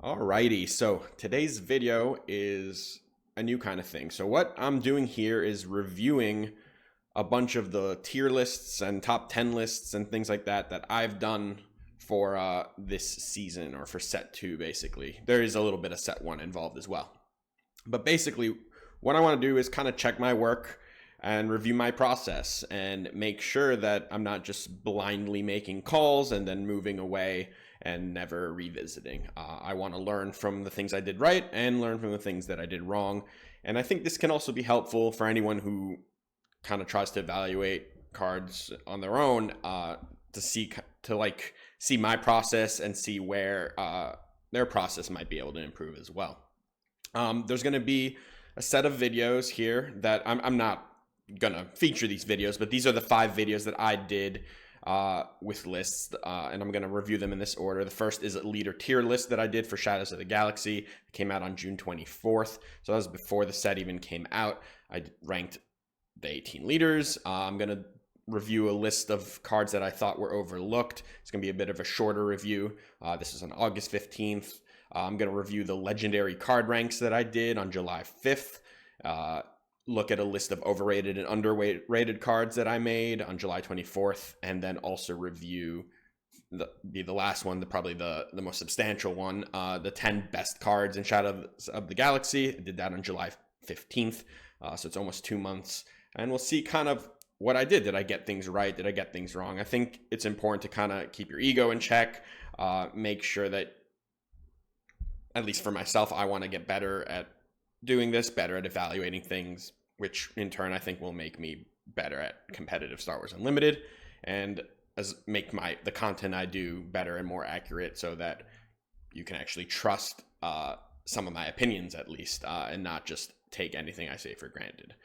Alrighty, so today's video is a new kind of thing. So what I'm doing here is reviewing a bunch of the tier lists and top 10 lists and things like that that I've done for this season, or for set 2 basically. There is a little bit of set 1 involved as well. But basically what I want to do is kind of check my work and review my process and make sure that I'm not just blindly making calls and then moving away and never revisiting. I want to learn from the things I did right and learn from the things that I did wrong. And I think this can also be helpful for anyone who kind of tries to evaluate cards on their own, to see my process and see where their process might be able to improve as well. There's going to be a set of videos here that I'm not gonna feature these videos, but these are the 5 videos that I did with lists, and I'm gonna review them in this order. The first is a leader tier list that I did for Shadows of the Galaxy. It came out on June 24th, so that was before the set even came out. I ranked the 18 leaders. I'm gonna review a list of cards that I thought were overlooked. It's gonna be a bit of a shorter review. This is on August 15th. I'm gonna review the legendary card ranks that I did on July 5th. Look at a list of overrated and underrated cards that I made on July 24th, and then also review the last one, probably the most substantial one, the 10 best cards in Shadows of the Galaxy. I did that on July 15th, so it's almost 2 months, and we'll see kind of what I did. Did I get things right? Did I get things wrong? I think it's important to kind of keep your ego in check, make sure that, at least for myself, I want to get better at doing this, better at evaluating things, which in turn I think will make me better at competitive Star Wars Unlimited, and make the content I do better and more accurate, so that you can actually trust some of my opinions at least, and not just take anything I say for granted.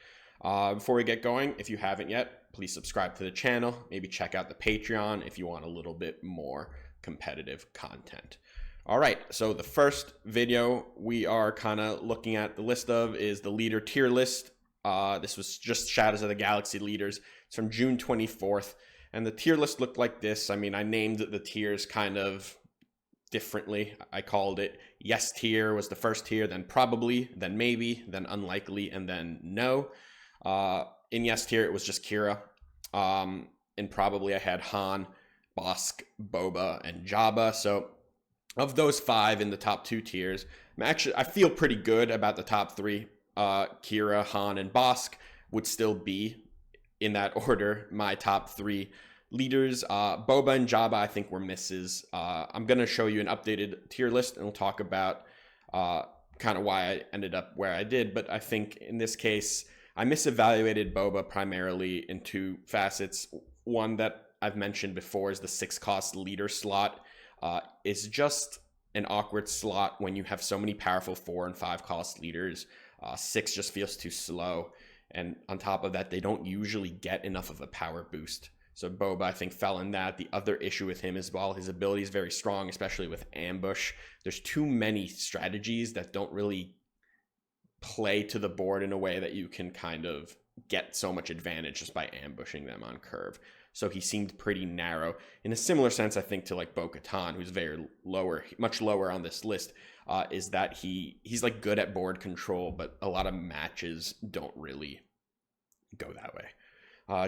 Before we get going, if you haven't yet, please subscribe to the channel. Maybe check out the Patreon if you want a little bit more competitive content. All right, so the first video we are kind of looking at the list of is the leader tier list. This was just Shadows of the Galaxy leaders. It's from June 24th, and the tier list looked like this. I mean, I named the tiers kind of differently. I called it yes tier was the first tier, then probably, then maybe, then unlikely, and then no. In yes tier, it was just Kira. In probably, I had Han, Bosk, Boba, and Jabba. So of those 5 in the top 2 tiers, I feel pretty good about the top 3. Kira, Han, and Bosk would still be, in that order, my top 3 leaders. Boba and Jabba, I think, were misses. I'm going to show you an updated tier list, and we'll talk about kind of why I ended up where I did. But I think in this case, I misevaluated Boba primarily in 2 facets. One that I've mentioned before is the 6-cost leader slot. It's just an awkward slot when you have so many powerful 4 and 5 cost leaders. 6 just feels too slow, and on top of that, they don't usually get enough of a power boost. So Boba, I think, fell in that. The other issue with him is, while his ability is very strong, especially with ambush, there's too many strategies that don't really play to the board in a way that you can kind of get so much advantage just by ambushing them on curve. So he seemed pretty narrow. In a similar sense, I think, to like Bo-Katan, who's very lower, much lower on this list, is that he's like good at board control, but a lot of matches don't really go that way.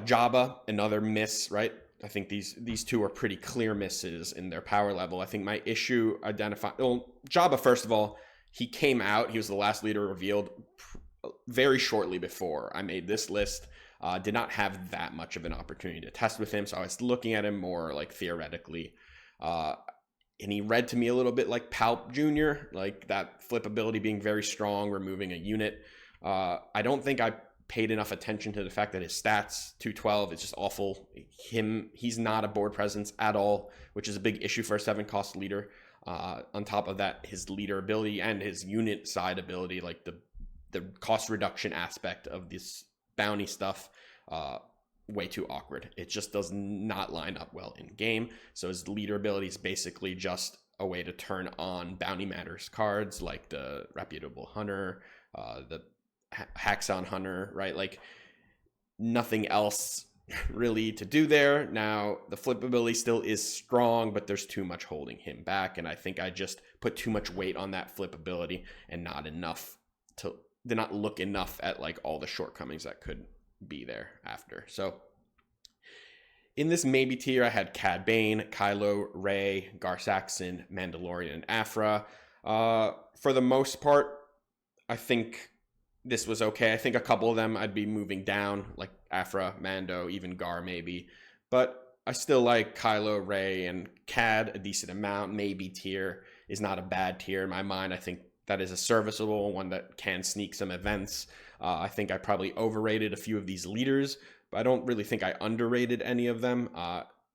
Jabba, another miss, right? I think these 2 are pretty clear misses in their power level. I think my issue Jabba, first of all, he came out, he was the last leader revealed very shortly before I made this list. Did not have that much of an opportunity to test with him, so I was looking at him more like theoretically. And he read to me a little bit like Palp Jr., like that flip ability being very strong, removing a unit. I don't think I paid enough attention to the fact that his stats, 212, is just awful. He's not a board presence at all, which is a big issue for a 7-cost leader. On top of that, his leader ability and his unit side ability, like the cost reduction aspect of this bounty stuff, way too awkward. It just does not line up well in game. So his leader ability is basically just a way to turn on bounty matters cards like the reputable hunter, the Haxon hunter, right? Like nothing else really to do there. Now, the flip ability still is strong, but there's too much holding him back, and I think I just put too much weight on that flip ability and not enough to did not look enough at like all the shortcomings that could be there after. So in this maybe tier, I had Cad Bane, Kylo, Rey, Gar Saxon, Mandalorian, and Afra. For the most part, I think this was okay. I think a couple of them I'd be moving down, like Afra, Mando, even Gar maybe. But I still like Kylo, Rey, and Cad a decent amount. Maybe tier is not a bad tier in my mind. I think that is a serviceable one that can sneak some events. I think I probably overrated a few of these leaders, but I don't really think I underrated any of them.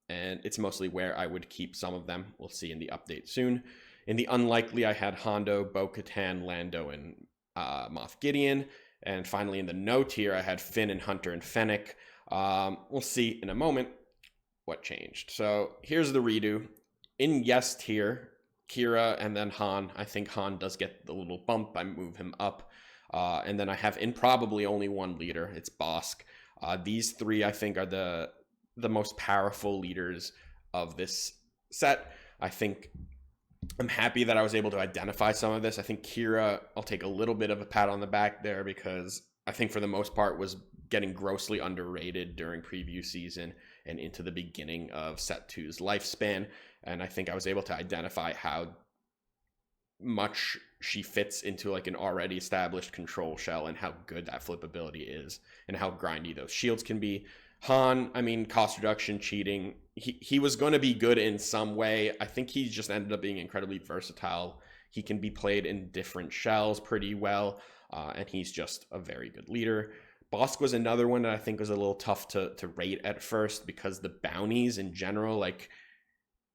And it's mostly where I would keep some of them. We'll see in the update soon. In the unlikely, I had Hondo, Bo-Katan, Lando, and Moff Gideon. And finally, in the no tier, I had Finn and Hunter and Fennec. We'll see in a moment what changed. So here's the redo. In yes tier, Kira and then Han. I think Han does get the little bump. I move him up. And then I have in probably only one leader. It's Bosk. These three, I think, are the most powerful leaders of this set. I think I'm happy that I was able to identify some of this. I think Kira, I'll take a little bit of a pat on the back there because I think for the most part was getting grossly underrated during preview season and into the beginning of Set 2's lifespan. And I think I was able to identify how much she fits into like an already established control shell and how good that flip ability is and how grindy those shields can be. Han, I mean, cost reduction, cheating, he was going to be good in some way. I think he just ended up being incredibly versatile. He can be played in different shells pretty well, and he's just a very good leader. Bosk was another one that I think was a little tough to rate at first because the bounties in general, like,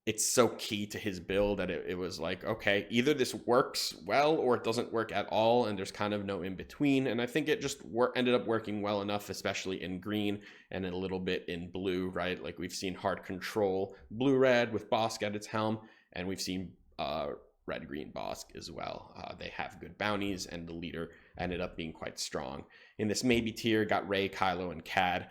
it's so key to his build that it was like, okay, either this works well or it doesn't work at all, and there's kind of no in between. And I think it just ended up working well enough, especially in green and a little bit in blue, right? Like we've seen hard control blue-red with Bosk at its helm, and we've seen red-green Bosk as well. They have good bounties, and the leader ended up being quite strong. In this maybe tier, got Rey, Kylo, and Cad.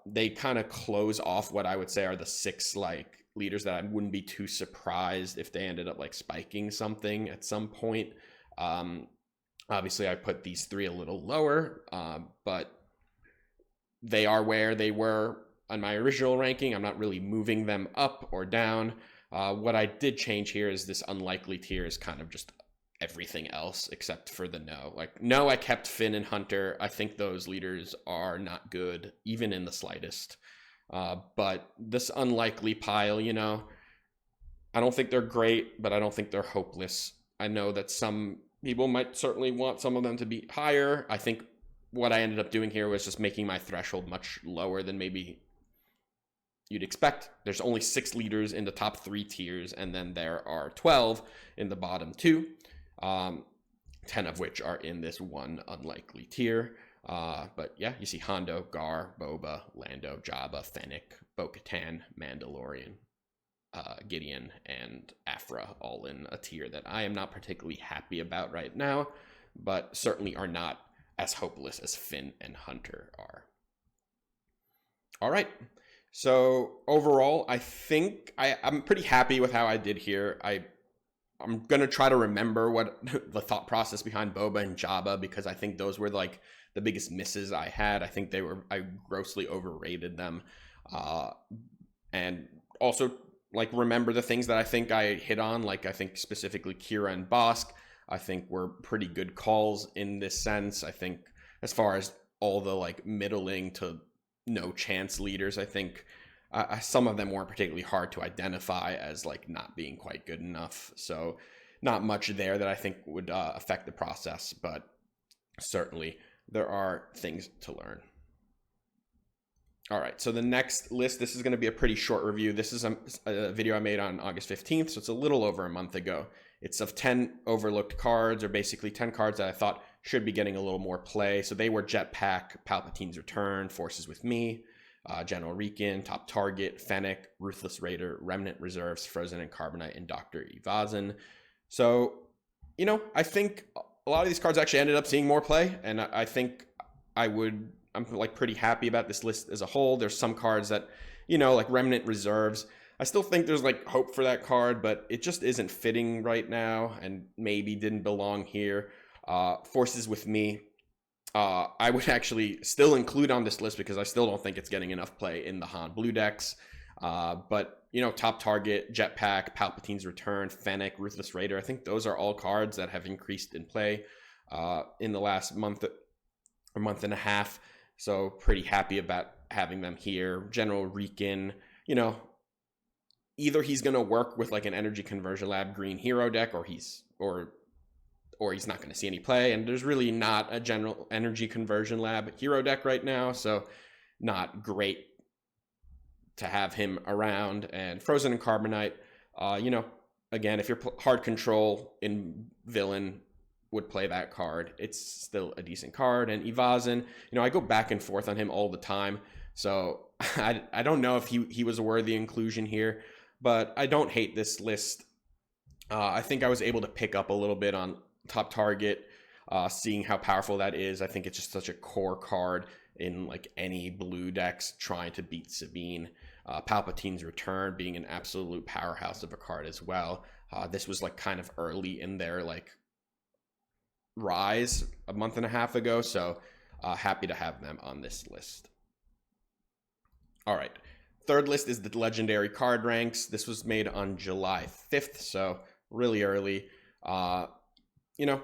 They kind of close off what I would say are the six like leaders that I wouldn't be too surprised if they ended up like spiking something at some point. Obviously I put these three a little lower, but they are where they were on my original ranking. I'm not really moving them up or down. What I did change here is this unlikely tier is kind of just everything else except for the no. Like, no, I kept Finn and Hunter. I think those leaders are not good, even in the slightest. But this unlikely pile, you know, I don't think they're great, but I don't think they're hopeless. I know that some people might certainly want some of them to be higher. I think what I ended up doing here was just making my threshold much lower than maybe you'd expect. There's only 6 leaders in the top 3 tiers, and then there are 12 in the bottom 2, 10 of which are in this one unlikely tier. But yeah, you see Hondo, Gar, Boba, Lando, Jabba, Fennec, Bo-Katan, Mandalorian, Gideon, and Afra all in a tier that I am not particularly happy about right now, but certainly are not as hopeless as Finn and Hunter are. All right. So overall, I think I'm pretty happy with how I did here. I'm going to try to remember what the thought process behind Boba and Jabba, because I think those were like the biggest misses I had. I think I grossly overrated them. And also like remember the things that I think I hit on, like I think specifically Kira and Bosk, I think were pretty good calls in this sense. I think as far as all the like middling to no chance leaders, I think some of them weren't particularly hard to identify as like not being quite good enough. So not much there that I think would affect the process, but certainly there are things to learn. All right, so the next list, this is going to be a pretty short review. This is a video I made on August 15th, so it's a little over a month ago. It's of 10 overlooked cards, or basically 10 cards that I thought should be getting a little more play. So they were Jetpack, Palpatine's Return, Forces with Me, General Reekin, Top Target, Fennec, Ruthless Raider, Remnant Reserves, Frozen and Carbonite, and Dr. Evazan. So, you know, I think a lot of these cards actually ended up seeing more play, and I think I would I'm like pretty happy about this list as a whole. There's some cards that, you know, like Remnant Reserves. I still think there's like hope for that card, but it just isn't fitting right now and maybe didn't belong here. Forces with Me, I would actually still include on this list because I still don't think it's getting enough play in the Han Blue decks. But, you know, Top Target, Jetpack, Palpatine's Return, Fennec, Ruthless Raider, I think those are all cards that have increased in play in the last month or month and a half. So pretty happy about having them here. General Rican, you know, either he's going to work with like an Energy Conversion Lab green hero deck, or he's not going to see any play. And there's really not a general Energy Conversion Lab hero deck right now, so not great to have him around. And Frozen and Carbonite, you know, again, if you're hard control in villain, would play that card. It's still a decent card. And Evazan, you know, I go back and forth on him all the time, so I don't know if he was a worthy inclusion here, but I don't hate this list. I think I was able to pick up a little bit on Top Target, seeing how powerful that is. I think it's just such a core card in like any blue decks trying to beat Sabine. Palpatine's Return being an absolute powerhouse of a card as well. This was like kind of early in their like rise a month and a half ago, so happy to have them on this list. All right, third list is the legendary card ranks. This was made on July 5th, so really early. You know,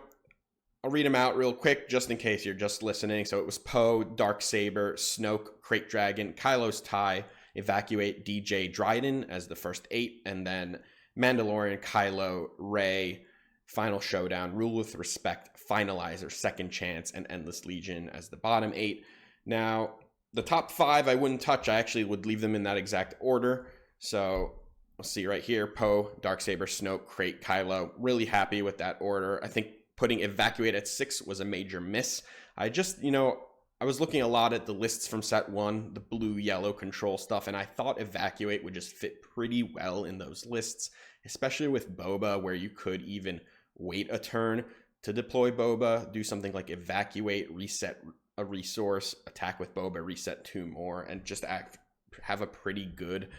I'll read them out real quick just in case you're just listening. So it was Poe, Darksaber, Snoke, Crate Dragon, Kylo's Tie, Evacuate, DJ, Dryden as the first 8, and then Mandalorian, Kylo, Rey, Final Showdown, Rule with Respect, Finalizer, Second Chance, and Endless Legion as the bottom 8. Now, the top 5 I wouldn't touch. I actually would leave them in that exact order. So we'll see right here, Poe, Darksaber, Snoke, Crate, Kylo. Really happy with that order. I think putting Evacuate at 6 was a major miss. I just, you know, I was looking a lot at the lists from set 1, the blue-yellow control stuff, and I thought Evacuate would just fit pretty well in those lists, especially with Boba, where you could even wait a turn to deploy Boba, do something like Evacuate, reset a resource, attack with Boba, reset 2 more, and just have a pretty good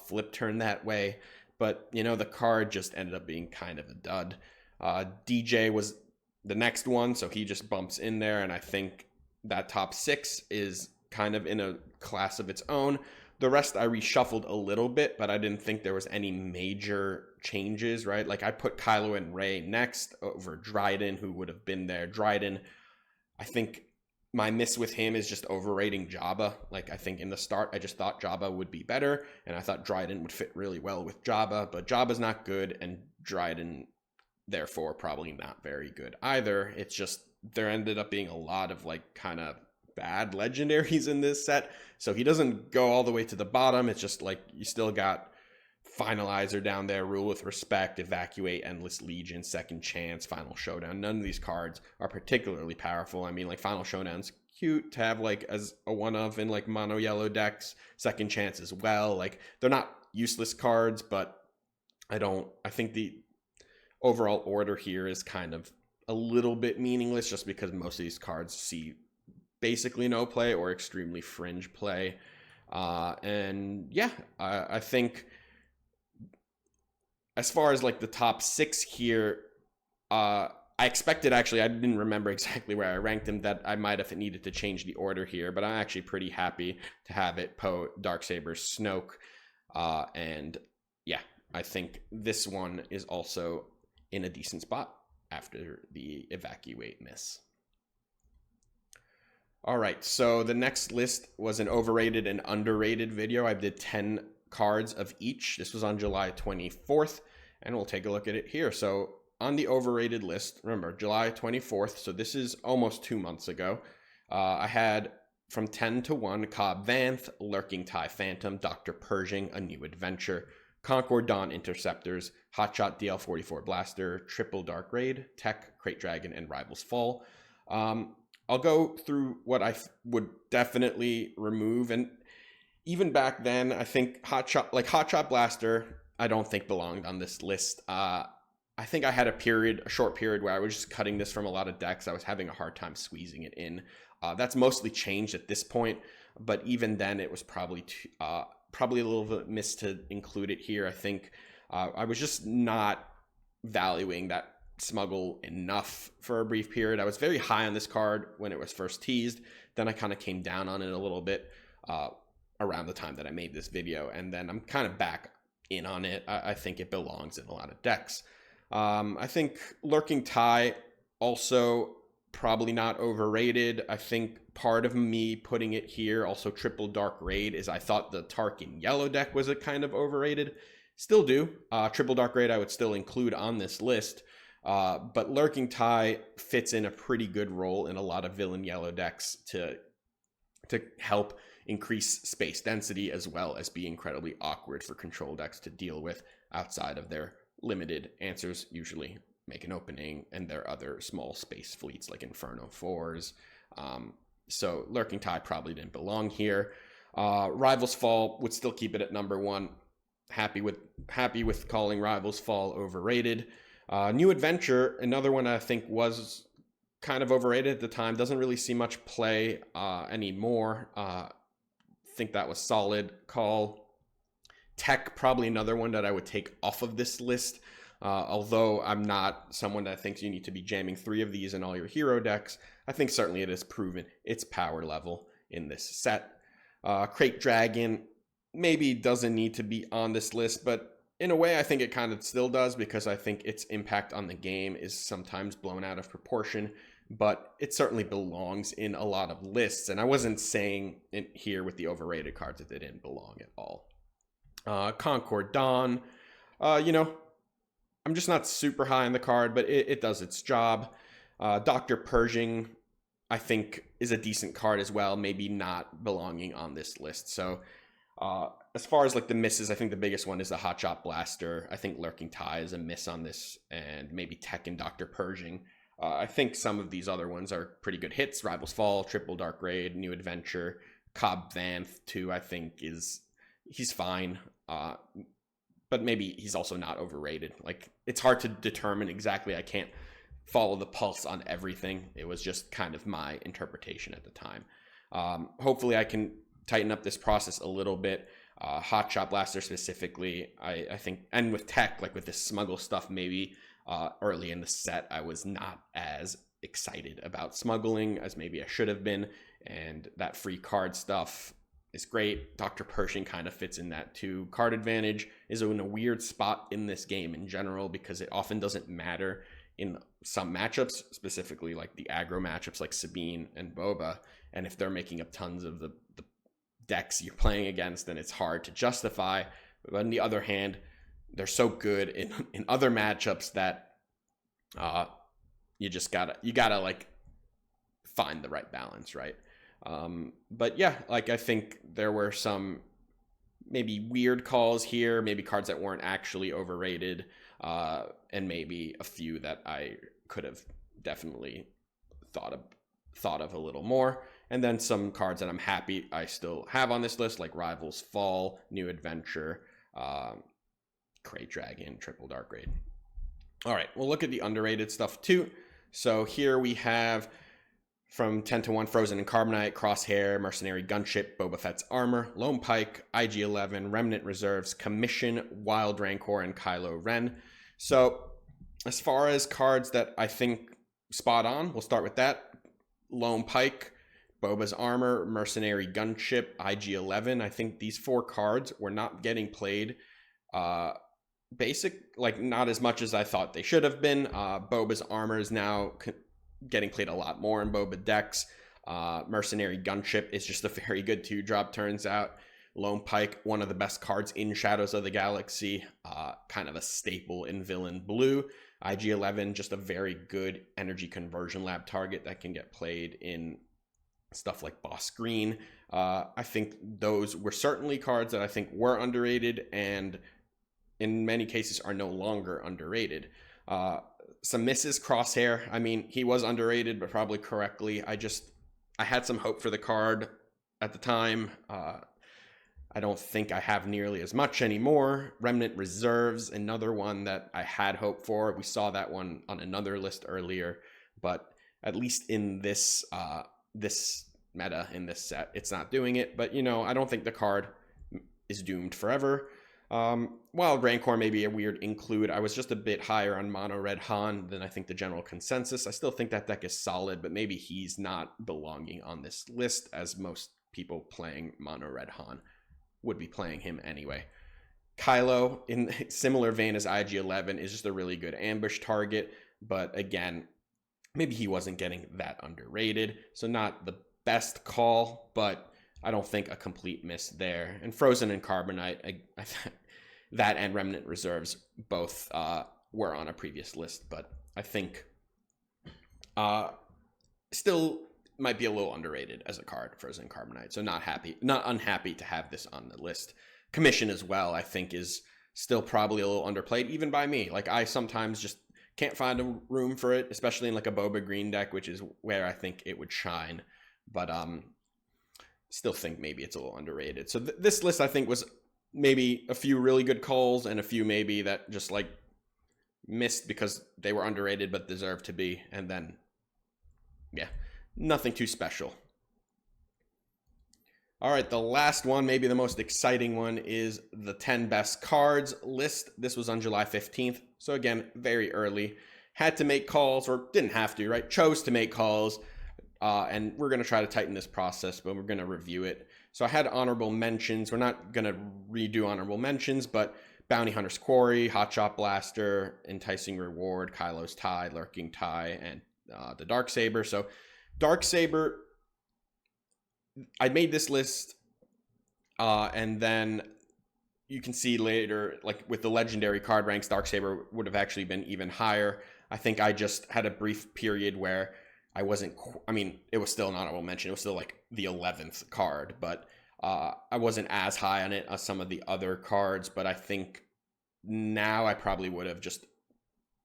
flip turn that way. But, you know, the card just ended up being kind of a dud. DJ was the next one, so he just bumps in there, and I think that top 6 is kind of in a class of its own. The rest I reshuffled a little bit, but I didn't think there was any major changes, right? Like I put Kylo and Rey next over Dryden, who would have been there. Dryden, I think my miss with him is just overrating Jabba. Like I think in the start, I just thought Jabba would be better, and I thought Dryden would fit really well with Jabba, but Jabba's not good, and Dryden, therefore, probably not very good either. It's just there ended up being a lot of like kind of bad legendaries in this set, so he doesn't go all the way to the bottom. It's just like you still got Finalizer down there, Rule with Respect, Evacuate, Endless Legion, Second Chance, Final Showdown. None of these cards are particularly powerful. I mean, like Final Showdown's cute to have like as a one of in like mono yellow decks. Second Chance as well. Like they're not useless cards, but I think the overall order here is kind of a little bit meaningless just because most of these cards see basically no play or extremely fringe play. And yeah, I think as far as like the top 6 here, I expected, actually, I didn't remember exactly where I ranked them, that I might have needed to change the order here, but I'm actually pretty happy to have it Poe, Darksaber, Snoke. And yeah, I think this one is also in a decent spot after the Evacuate miss. All right, so the next list was an overrated and underrated video. I did 10 cards of each. This was on July 24th, and we'll take a look at it here. So on the overrated list, remember, July 24th, so this is almost 2 months ago, I had from 10 to 1, Cobb Vanth, Lurking TIE Phantom, Dr. Pershing, A New Adventure, Concord Dawn Interceptors, Hotshot DL-44 Blaster, Triple Dark Raid, Tech, Crate Dragon, and Rivals Fall. I'll go through what I would definitely remove, and even back then, I think Hotshot Blaster, I don't think belonged on this list. I think I had a short period where I was just cutting this from a lot of decks. I was having a hard time squeezing it in. That's mostly changed at this point, but even then it was probably probably a little bit missed to include it here. I think I was just not valuing that smuggle enough for a brief period. I was very high on this card when it was first teased. Then I kind of came down on it a little bit around the time that I made this video, and then I'm kind of back in on it. I think it belongs in a lot of decks. I think Lurking Tie also probably not overrated. I think part of me putting it here, also Triple Dark Raid, is I thought the Tarkin yellow deck was a kind of overrated. Still do. Triple Dark Raid I would still include on this list. But Lurking Tie fits in a pretty good role in a lot of villain yellow decks to help increase space density, as well as be incredibly awkward for control decks to deal with outside of their limited answers, usually make an opening, and their other small space fleets like Inferno 4s. So Lurking Tie probably didn't belong here. Rivals Fall would still keep it at number 1. Happy with calling Rivals Fall overrated. New Adventure, another one I think was kind of overrated at the time. Doesn't really see much play anymore. Think that was solid call. Tech, probably another one that I would take off of this list. Although I'm not someone that thinks you need to be jamming 3 of these in all your hero decks, I think certainly it has proven its power level in this set. Crate Dragon maybe doesn't need to be on this list, but in a way I think it kind of still does, because I think its impact on the game is sometimes blown out of proportion, but it certainly belongs in a lot of lists, and I wasn't saying it here with the overrated cards that they didn't belong at all. Concord Dawn, I'm just not super high on the card, but it does its job. Dr. Pershing, I think, is a decent card as well, maybe not belonging on this list. So as far as like the misses, I think the biggest one is the Hot Shot Blaster. I think Lurking Tie is a miss on this, and maybe Tech and Dr. Pershing. I think some of these other ones are pretty good hits. Rivals Fall, Triple Dark Raid, New Adventure, Cobb Vanth too, I think he's fine. But maybe he's also not overrated. Like, it's hard to determine exactly. I can't follow the pulse on everything. It was just kind of my interpretation at the time. Hopefully I can tighten up this process a little bit. Hot Shot Blaster specifically, I think, and with Tech, like with this smuggle stuff, maybe early in the set I was not as excited about smuggling as maybe I should have been, and that free card stuff is great. Dr. Pershing kind of fits in that too. Card Advantage is in a weird spot in this game in general, because it often doesn't matter in some matchups, specifically like the aggro matchups like Sabine and Boba, and if they're making up tons of the decks you're playing against, then it's hard to justify. But on the other hand, they're so good in other matchups that you gotta like find the right balance, right? But yeah, like I think there were some maybe weird calls here, maybe cards that weren't actually overrated, and maybe a few that I could have definitely thought of a little more. And then some cards that I'm happy I still have on this list, like Rivals Fall, New Adventure, Crate Dragon, Triple Dark Raid. All right, we'll look at the underrated stuff too. So here we have from 10 to 1, Frozen and Carbonite, Crosshair, Mercenary Gunship, Boba Fett's Armor, Lone Pike, IG-11, Remnant Reserves, Commission, Wild Rancor, and Kylo Ren. So as far as cards that I think spot on, we'll start with that. Lone Pike, Boba's Armor, Mercenary Gunship, IG-11. I think these 4 cards were not getting played not as much as I thought they should have been. Boba's Armor is now getting played a lot more in Boba decks. Mercenary Gunship is just a very good 2-drop, turns out. Lone Pike, one of the best cards in Shadows of the Galaxy, kind of a staple in Villain Blue. IG-11, just a very good energy conversion lab target that can get played in stuff like Boss Green. I think those were certainly cards that I think were underrated, and in many cases are no longer underrated. Some misses, Crosshair. I mean, he was underrated, but probably correctly. I had some hope for the card at the time. I don't think I have nearly as much anymore. Remnant Reserves, another one that I had hope for. We saw that one on another list earlier, but at least in this this meta in this set. It's not doing it, but I don't think the card is doomed forever. While Rancor may be a weird include, I was just a bit higher on Mono Red Han than I think the general consensus. I still think that deck is solid, but maybe he's not belonging on this list, as most people playing Mono Red Han would be playing him anyway. Kylo, in similar vein as IG-11, is just a really good ambush target, but again, maybe he wasn't getting that underrated, so not the best call, but I don't think a complete miss there. And Frozen and Carbonite, I that and Remnant Reserves both were on a previous list, but I think still might be a little underrated as a card, Frozen and Carbonite. So not unhappy to have this on the list. Commission as well, I think, is still probably a little underplayed, even by me. Like, I sometimes just can't find a room for it, especially in like a Boba Green deck, which is where I think it would shine. But still think maybe it's a little underrated. So this list, I think, was maybe a few really good calls and a few maybe that just like missed because they were underrated but deserved to be. And then, yeah, nothing too special. All right, the last one, maybe the most exciting one, is the 10 best cards list. This was on July 15th. So again, very early. Had to make calls, or didn't have to, right? Chose to make calls. And we're going to try to tighten this process, but we're going to review it. So I had honorable mentions. We're not going to redo honorable mentions, but Bounty Hunter's Quarry, Hotshot Blaster, Enticing Reward, Kylo's Tie, Lurking Tie, and the Darksaber. So Darksaber, I made this list, and then you can see later, like with the legendary card ranks, Darksaber would have actually been even higher. I think I just had a brief period where I wasn't, it was still an honorable mention. It was still like the 11th card, but I wasn't as high on it as some of the other cards. But I think now I probably would have just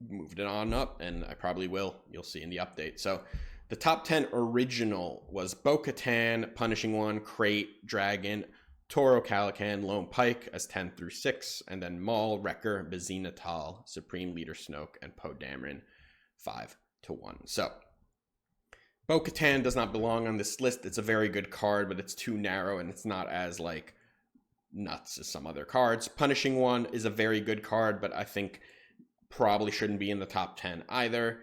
moved it on up, and I probably will. You'll see in the update. So the top 10 original was Bo-Katan, Punishing One, Crate, Dragon, Toro Calican, Lone Pike as 10 through 6, and then Maul, Wrecker, Bazine Natal, Supreme Leader Snoke, and Poe Dameron 5 to 1. So Bo-Katan does not belong on this list. It's a very good card, but it's too narrow and it's not as like nuts as some other cards. Punishing One is a very good card, but I think probably shouldn't be in the top 10 either.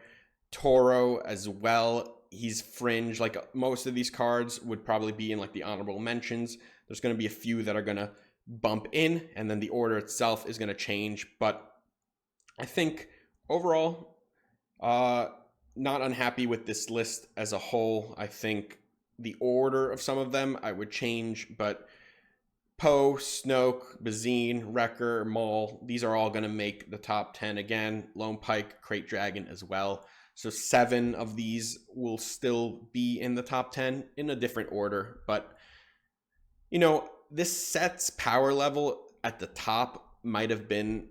Toro as well. He's fringe. Like most of these cards would probably be in like the honorable mentions. There's going to be a few that are going to bump in, and then the order itself is going to change. But I think overall, not unhappy with this list as a whole. I think the order of some of them I would change, but Poe, Snoke, Bazine, Wrecker, Maul, these are all going to make the top 10 again. Lone Pike, Crate Dragon as well. So 7 of these will still be in the top 10 in a different order. But, this set's power level at the top might have been,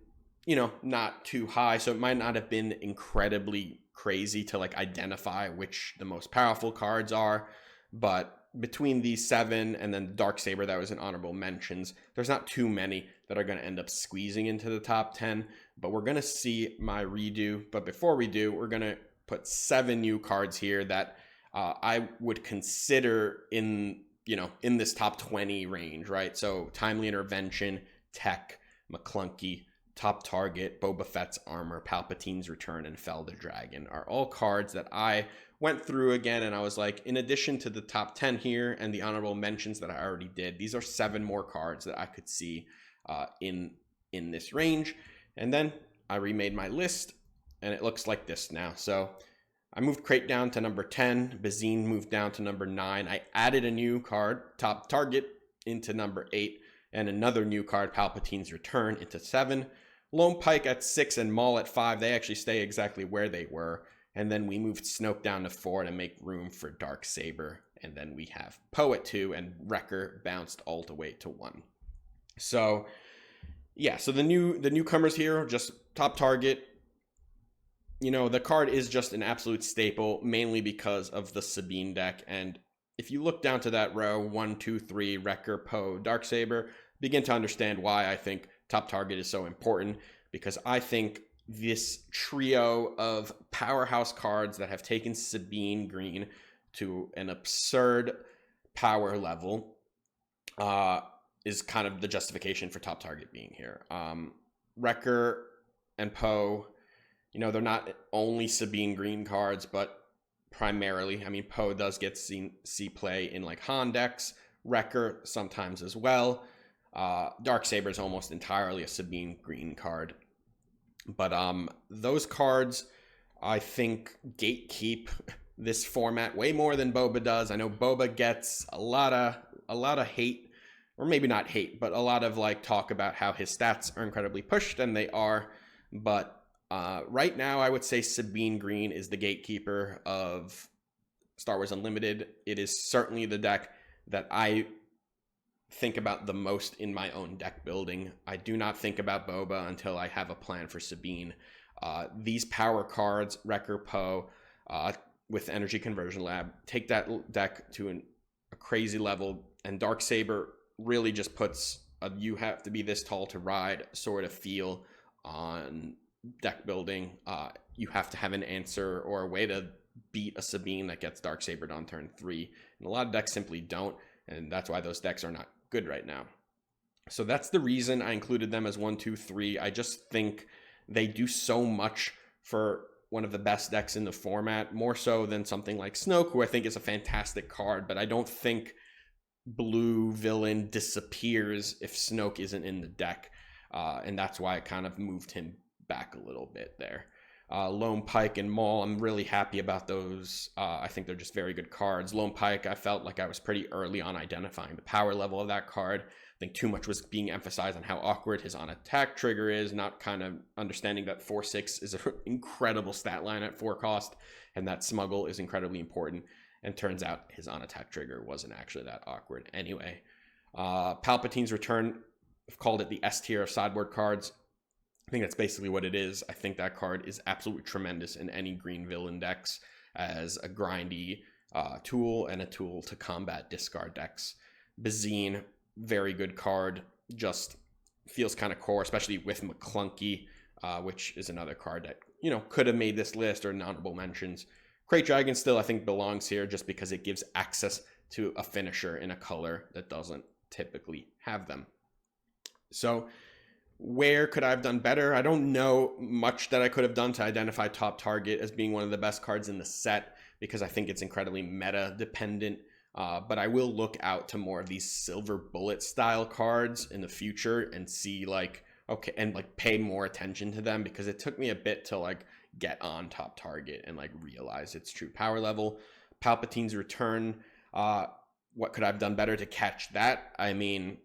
not too high. So it might not have been incredibly crazy to like identify which the most powerful cards are. But between these 7 and then Darksaber that was in honorable mentions, there's not too many that are going to end up squeezing into the top 10. But we're going to see my redo. But before we do, we're going to put 7 new cards here that I would consider in this top 20 range, right? So Timely Intervention, Tech, McClunky, Top Target, Boba Fett's Armor, Palpatine's Return, and Fel the Dragon are all cards that I went through again, and I was like, in addition to the top 10 here and the honorable mentions that I already did, these are 7 more cards that I could see in this range. And then I remade my list, and it looks like this now. So I moved Crate down to number 10. Bazine moved down to number 9. I added a new card, Top Target, into number 8. And another new card, Palpatine's Return, into 7. Lone Pike at 6 and Maul at 5. They actually stay exactly where they were. And then we moved Snoke down to 4 to make room for Darksaber. And then we have Poe at 2, and Wrecker bounced all the way to 1. So, yeah, so the newcomers here, just Top Target. The card is just an absolute staple, mainly because of the Sabine deck. And if you look down to that row, 1, 2, 3, Wrecker, Poe, Darksaber, begin to understand why I think Top Target is so important, because I think this trio of powerhouse cards that have taken Sabine green to an absurd power level is kind of the justification for top target being here. Wrecker and Poe, you know, they're not only Sabine Green cards, but primarily, I mean, Poe does get see play in like Han decks, Wrecker sometimes as well. Darksaber is almost entirely a Sabine Green card. But those cards, I think, gatekeep this format way more than Boba does. I know Boba gets a lot of hate, or maybe not hate, but a lot of like talk about how his stats are incredibly pushed, and they are. But right now, I would say Sabine Green is the gatekeeper of Star Wars Unlimited. It is certainly the deck that I think about the most in my own deck building. I do not think about Boba until I have a plan for Sabine. These power cards, Wrecker, Poe, with Energy Conversion Lab, take that deck to a crazy level, and Darksaber really just puts a you have to be this tall to ride sort of feel on deck building. You have to have an answer or a way to beat a Sabine that gets Darksabered on turn 3, and a lot of decks simply don't, and that's why those decks are not good right now. So that's the reason I included them as 1, 2, 3. I just think they do so much for one of the best decks in the format, more so than something like Snoke, who I think is a fantastic card, but I don't think blue villain disappears if Snoke isn't in the deck, and that's why I kind of moved him back a little bit there. Lone Pike and Maul, I'm really happy about those. I think they're just very good cards. Lone Pike, I felt like I was pretty early on identifying the power level of that card. I think too much was being emphasized on how awkward his on-attack trigger is, not kind of understanding that 4/6 is an incredible stat line at 4 cost, and that smuggle is incredibly important. And turns out his on-attack trigger wasn't actually that awkward anyway. Palpatine's Return, I've called it the S tier of sideboard cards. I think that's basically what it is. I think that card is absolutely tremendous in any green villain decks as a grindy tool and a tool to combat discard decks. Bazine, very good card, just feels kind of core, especially with McClunky, which is another card that, you know, could have made this list or honorable mentions. Crate Dragon still, I think, belongs here just because it gives access to a finisher in a color that doesn't typically have them. So where could I have done better? I don't know much that I could have done to identify Top Target as being one of the best cards in the set, because I think it's incredibly meta dependent. But I will look out to more of these silver bullet style cards in the future and see like, okay, and like pay more attention to them, because it took me a bit to like get on Top Target and like realize its true power level. Palpatine's Return, what could I have done better to catch that? I mean,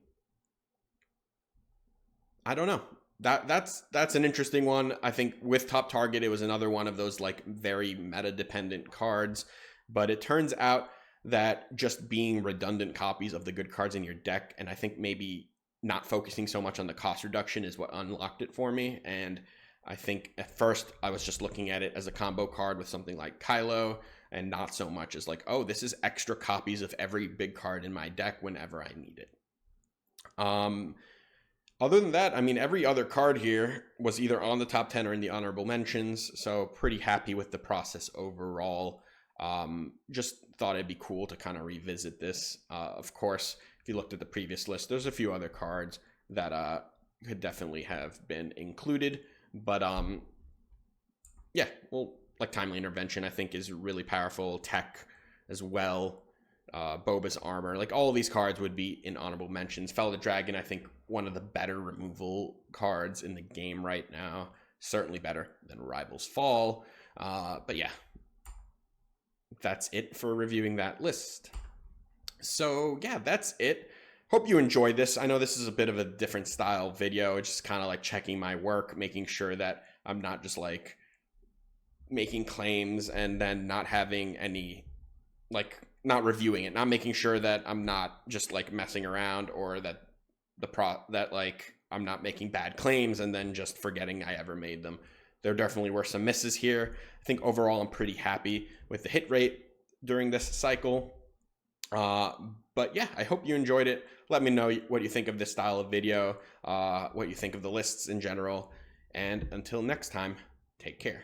I don't know. That's an interesting one. I think with Top Target, it was another one of those like very meta dependent cards, but it turns out that just being redundant copies of the good cards in your deck, and I think maybe not focusing so much on the cost reduction, is what unlocked it for me. And I think at first I was just looking at it as a combo card with something like Kylo, and not so much as like, oh, this is extra copies of every big card in my deck whenever I need it. Other than that, I mean, every other card here was either on the top 10 or in the honorable mentions, so pretty happy with the process overall. Just thought it'd be cool to kind of revisit this. Of course, if you looked at the previous list, there's a few other cards that could definitely have been included, but yeah, well, like Timely Intervention, I think is really powerful. Tech as well. Boba's Armor, like all of these cards would be in honorable mentions. Fellow the Dragon, I think one of the better removal cards in the game right now, certainly better than Rival's Fall. But yeah, that's it for reviewing that list. So yeah, that's it. Hope you enjoyed this. I know this is a bit of a different style video. It's just kind of like checking my work, making sure that I'm not just like making claims and then not having any, like, not reviewing it, not making sure that I'm not just like messing around, or that that like I'm not making bad claims and then just forgetting I ever made them. There definitely were some misses here. I think overall I'm pretty happy with the hit rate during this cycle. But yeah, I hope you enjoyed it. Let me know what you think of this style of video, what you think of the lists in general. And until next time, take care.